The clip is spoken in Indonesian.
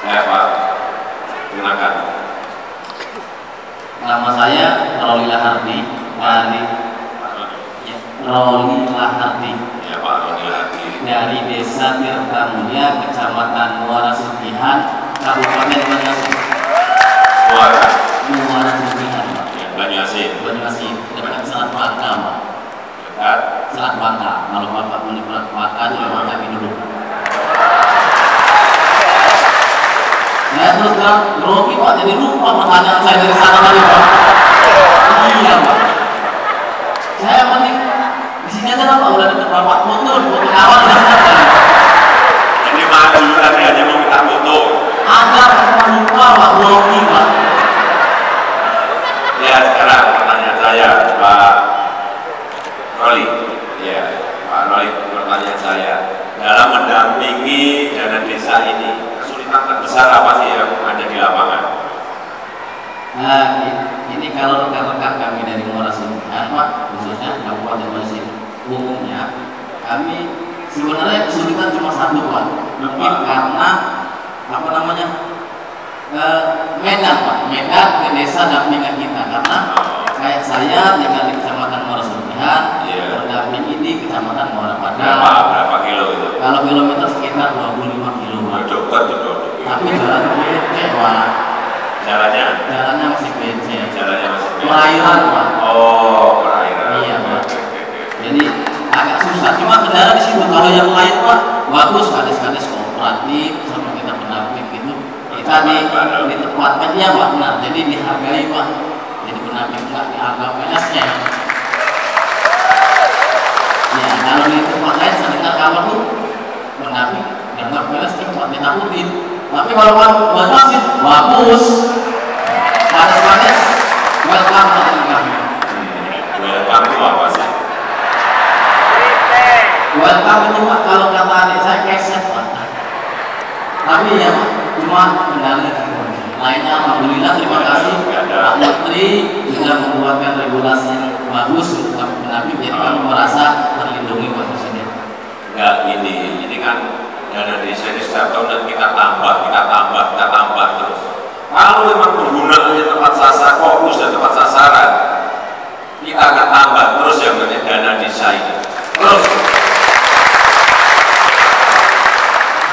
Ya Pak, silakan. Nama saya Roli Lahardi dari Roli Lahardi. Ya Pak Roli Lahardi. Dari Desa Tirtamulya, Kecamatan Muara Sugihan, Kabupaten Banyuasin. Muara Sugihan, Pak. Ya, Banyuasin. Banyuasin, dekat Selat Bangka, Pak. Dekat Selat Bangka. Kalau Bapak mau Selat Bangka, lewat kami dulu. Saya terus terang grogi Pak, jadi lupa pertanyaan saya dari sana tadi Pak. Iya Pak. Saya mending di sini aja lah Pak, udah deket Bapak foto awal dan ini mah dulu tadi hanya mau minta foto. ada Pak, lupa Pak, grogi Pak. Ya sekarang pertanyaan saya Pak Roli. Ya Pak Roli, pertanyaan saya dalam mendampingi dana desa ini kesulitan terbesar apa sih yang ada di lapangan? Nah, ini kalau rekan-rekan kami dari Muara Sugihan Pak, khususnya Kabupaten Banyuasin umumnya, kami sebenarnya kesulitan cuma satu Pak, mungkin karena apa namanya medan Pak, medan ke desa dampingan kita, karena kayak saya tinggal di Kecamatan Muara Sugihan, berdampingi di Kecamatan Muara Padang. Berapa kilo itu? Kalau kilometer sekitar 25 kilo Pak. Tapi jalan becek Pak. Jalannya masih becek. Perairan Pak. Oh, perairan. Iya Pak. Jadi agak susah. Cuma kendaraan di situ. Kalau yang lain Pak bagus, kades-kades kooperatif sama kita pendamping gitu. Kita ditempatkan ya Pak. Nah, jadi dihargai Pak. Jadi pendamping nggak dianggap PNS-nya. Ya, kalau di tempat lain saya dengar kabar tuh pendamping dianggap PNS Pak, ditakutin. Tapi kalau Banyuasin bagus. Panas-panas welcome kami. Welcome itu apa sih? Welcome itu Pak, kalau kata adik saya keset Pak. Tapi ya Pak, cuma kendala gitu. Lainnya alhamdulillah terima kasih Pak Menteri sudah membuatkan regulasi yang bagus untuk kami pendamping, jadi kami merasa terlindungi Pak Presiden. Enggak, ini kan dana desa ini setiap tahun dan kita